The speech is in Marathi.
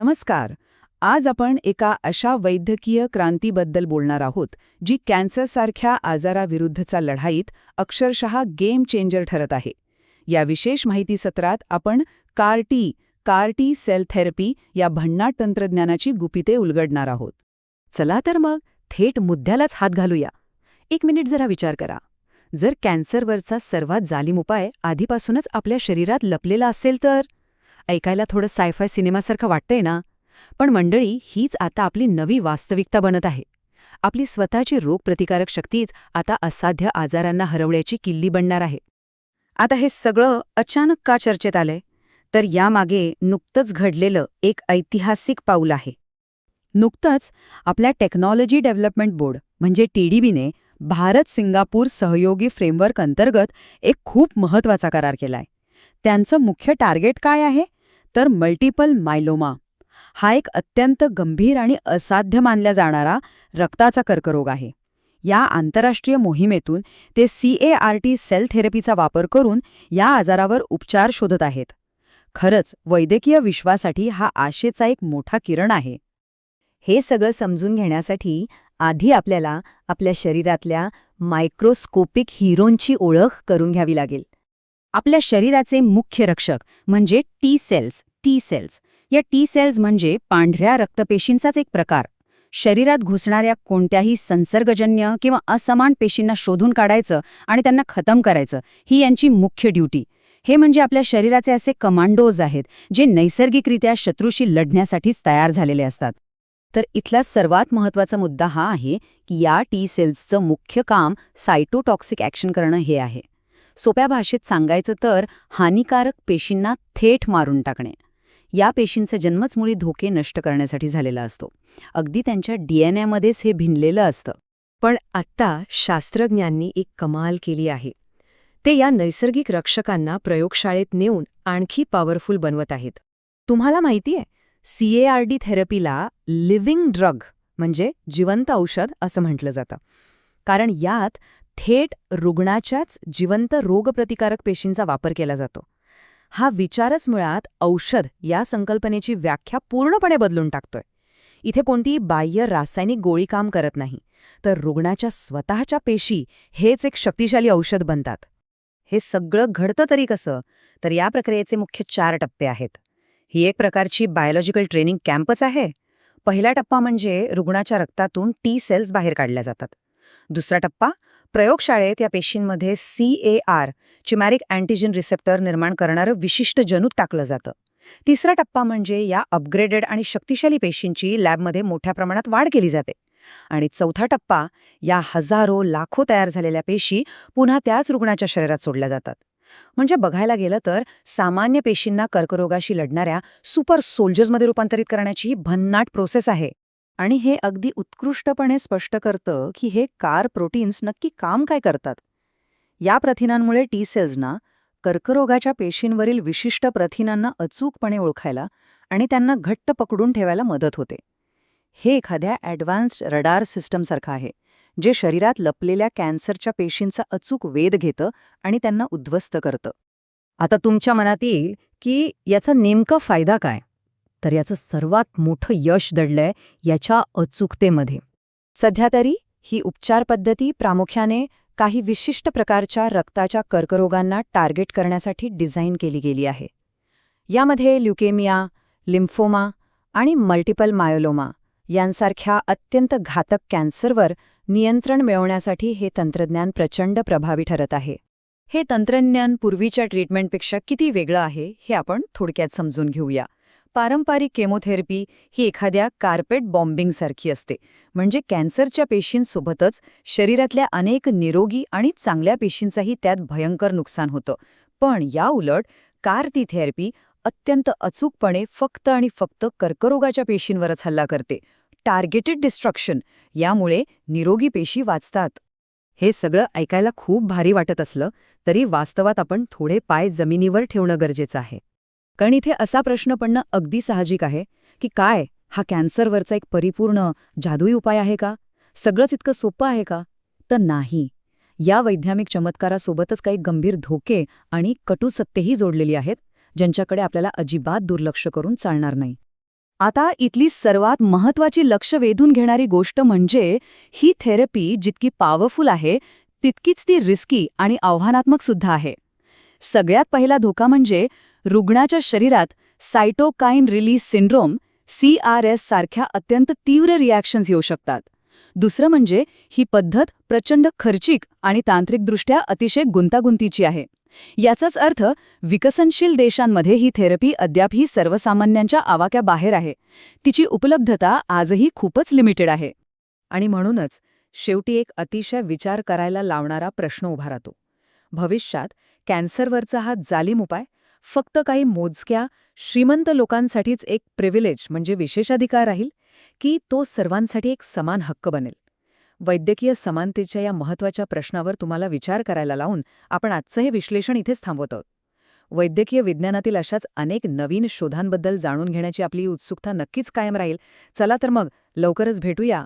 नमस्कार. आज आपण एका अशा वैद्यकीय क्रांतीबद्दल बोलणार आहोत जी कॅन्सरसारख्या आजाराविरुद्धचा लढाईत अक्षरशः गेम चेंजर ठरत आहे. या विशेष माहिती सत्रात आपण कार टी सेल थेरपी या भन्नाट तंत्रज्ञानाची गुपिते उलगडणार आहोत. चला तर मग थेट मुद्द्यालाच हात घालूया. 1 मिनिट जरा विचार करा. जर कॅन्सरवरचा सर्वात जालीम उपाय आधीपासूनच आपल्या शरीरात लपलेला असेल तर? ऐकायला थोडं सायफाय सिनेमासारखं वाटतंय ना? पण मंडळी, हीच आता आपली नवी वास्तविकता बनत आहे. आपली स्वतःची रोगप्रतिकारक शक्तीच आता असाध्य आजारांना हरवण्याची किल्ली बनणार आहे. आता हे सगळं अचानक का चर्चेत आलंय? तर यामागे नुकतंच घडलेलं एक ऐतिहासिक पाऊल आहे. नुकतंच आपल्या टेक्नॉलॉजी डेव्हलपमेंट बोर्ड म्हणजे TDBने भारत सिंगापूर सहयोगी फ्रेमवर्क अंतर्गत एक खूप महत्त्वाचा करार केलाय. त्यांचं मुख्य टार्गेट काय आहे? तर मल्टिपल मायलोमा. हा एक अत्यंत गंभीर आणि असाध्य मानला जाणारा रक्ताचा कर्करोग आहे. या आंतरराष्ट्रीय मोहिमेतून ते CAR-T सेल थेरपीचा वापर करून या आजारावर उपचार शोधत आहेत. खरंच वैद्यकीय विश्वासाठी हा आशेचा एक मोठा किरण आहे. हे सगळं समजून घेण्यासाठी आधी आपल्याला आपल्या शरीरातल्या मायक्रोस्कोपिक हिरोंची ओळख करून घ्यावी लागेल. आपल्या शरीराचे मुख्य रक्षक म्हणजे टी सेल्स. या टी सेल्स म्हणजे पांढऱ्या रक्तपेशींचाच एक प्रकार. शरीरात घुसणाऱ्या कोणत्याही संसर्गजन्य किंवा असमान पेशींना शोधून काढायचं आणि त्यांना खतम करायचं, ही यांची मुख्य ड्युटी. हे म्हणजे आपल्या शरीराचे असे कमांडोज आहेत जे नैसर्गिकरित्या शत्रूशी लढण्यासाठीच तयार झालेले असतात. तर इथला सर्वात महत्त्वाचा मुद्दा हा आहे की या टी सेल्सचं मुख्य काम सायटोटॉक्सिक ॲक्शन करणं हे आहे. सोप्या भाषेत सांगायचं तर हानिकारक पेशींना थेट मारून टाकणे. या पेशींचा जन्मच मुळी धोके नष्ट करण्यासाठी झालेला असतो. अगदी त्यांच्या DNAमध्येच हे भिनलेलं असतं. पण आत्ता शास्त्रज्ञांनी एक कमाल केली आहे. ते या नैसर्गिक रक्षकांना प्रयोगशाळेत नेऊन आणखी पॉवरफुल बनवत आहेत. तुम्हाला माहितीये, CAR-T थेरपीला लिव्हिंग ड्रग म्हणजे जिवंत औषध असं म्हटलं जातं. कारण यात थेट रुग्णाच्याच जिवंत रोगप्रतिकारक पेशींचा वापर केला जातो. हा विचारच मुळात औषध या संकल्पनेची व्याख्या पूर्णपणे बदलून टाकतोय. इथे कोणतीही बाह्य रासायनिक गोळी काम करत नाही, तर रुग्णाच्या स्वतःच्या पेशी हेच एक शक्तिशाली औषध बनतात. हे सगळं घडतं तरी कसं? तर या प्रक्रियेचे मुख्य 4 टप्पे आहेत. ही एक प्रकारची बायोलॉजिकल ट्रेनिंग कॅम्पच आहे. पहिला टप्पा म्हणजे रुग्णाच्या रक्तातून टी सेल्स बाहेर काढल्या जातात. दुसरा टप्पा, प्रयोगशाळेत या पेशींमध्ये CAR चिमॅरिक अँटीजन रिसेप्टर निर्माण करणारं विशिष्ट जनुक टाकलं जातं. तिसरा टप्पा म्हणजे या अपग्रेडेड आणि शक्तिशाली पेशींची लॅबमध्ये मोठ्या प्रमाणात वाढ केली जाते. आणि चौथा टप्पा, या हजारो लाखो तयार झालेल्या पेशी पुन्हा त्याच रुग्णाच्या शरीरात सोडल्या जातात. म्हणजे बघायला गेलं तर सामान्य पेशींना कर्करोगाशी लढणाऱ्या सुपर सोल्जर्समध्ये रूपांतरित करण्याची ही भन्नाट प्रोसेस आहे. आणि हे अगदी उत्कृष्टपणे स्पष्ट करतं की हे कार प्रोटीन्स नक्की काम काय करतात. या प्रथिनांमुळे टी सेल्सना कर्करोगाच्या पेशींवरील विशिष्ट प्रथिनांना अचूकपणे ओळखायला आणि त्यांना घट्ट पकडून ठेवायला मदत होते. हे एखाद्या ॲडव्हान्स्ड रडार सिस्टमसारखं आहे, जे शरीरात लपलेल्या कॅन्सरच्या पेशींचा अचूक वेध घेतं आणि त्यांना उद्ध्वस्त करतं. आता तुमच्या मनात येईल की याचा नेमका फायदा काय? तर याचं सर्वात मोठं यश दडलंय याच्या अचूकतेमध्ये. सध्या तरी ही उपचार पद्धती प्रामुख्याने काही विशिष्ट प्रकारच्या रक्ताच्या कर्करोगांना टार्गेट करण्यासाठी डिझाईन केली गेली आहे. यामध्ये ल्युकेमिया, लिम्फोमा आणि मल्टिपल मायोलोमा यांसारख्या अत्यंत घातक कॅन्सरवर नियंत्रण मिळवण्यासाठी हे तंत्रज्ञान प्रचंड प्रभावी ठरत आहे. हे तंत्रज्ञान पूर्वीच्या ट्रीटमेंटपेक्षा किती वेगळं आहे हे आपण थोडक्यात समजून घेऊया. पारंपरिक केमोथेरपी ही एखाद्या कार्पेट बॉम्बिंगसारखी असते. म्हणजे कॅन्सरच्या पेशींसोबतच शरीरातल्या अनेक निरोगी आणि चांगल्या पेशींचाही त्यात भयंकर नुकसान होतं. पण या उलट CAR-T थेरपी अत्यंत अचूकपणे फक्त आणि फक्त कर्करोगाच्या पेशींवरच हल्ला करते. Targeted destruction. यामुळे निरोगी पेशी वाचतात. हे सगळं ऐकायला खूप भारी वाटत असलं तरी वास्तवात आपण थोडे पाय जमिनीवर ठेवणं गरजेचं आहे. कारण इथे असा प्रश्न पडणं अगदी साहजिक आहे की काय हा कॅन्सरवरचा एक परिपूर्ण जादुई उपाय आहे का? सगळंच इतकं सोपं आहे का? तर नाही. या वैज्ञानिक चमत्कारासोबतच काही गंभीर धोके आणि कटू सत्यही जोडलेली आहेत, ज्यांच्याकडे आपल्याला अजिबात दुर्लक्ष करून चालणार नाही. आता इथली सर्वात महत्वाची लक्ष वेधून घेणारी गोष्ट म्हणजे ही थेरपी जितकी पॉवरफुल आहे तितकीच ती रिस्की आणि आव्हानात्मक सुद्धा आहे. सगळ्यात पहिला धोका म्हणजे रुग्णाच्या शरीरात सायटोकाईन रिलीज सिंड्रोम CRS सारख्या अत्यंत तीव्र रिॲक्शन्स येऊ शकतात. दुसरं म्हणजे ही पद्धत प्रचंड खर्चिक आणि तांत्रिकदृष्ट्या अतिशय गुंतागुंतीची आहे. याचाच अर्थ विकसनशील देशांमध्ये ही थेरपी अद्यापही सर्वसामान्यांच्या आवाक्याबाहेर आहे. तिची उपलब्धता आजही खूपच लिमिटेड आहे. आणि म्हणूनच शेवटी एक अतिशय विचार करायला लावणारा प्रश्न उभा राहतो. भविष्यात कॅन्सरवरचा हा जालीम उपाय फक्त काही मोजक्या श्रीमंत लोकांसाठीच एक प्रिव्हिलेज म्हणजे विशेषाधिकार राहील, की तो सर्वांसाठी एक समान हक्क बनेल? वैद्यकीय समानतेच्या या महत्त्वाच्या प्रश्नावर तुम्हाला विचार करायला लावून आपण आजचं हे विश्लेषण इथेच थांबवत आहोत. वैद्यकीय विज्ञानातील अशाच अनेक नवीन शोधांबद्दल जाणून घेण्याची आपली उत्सुकता नक्कीच कायम राहील. चला तर मग लवकरच भेटूया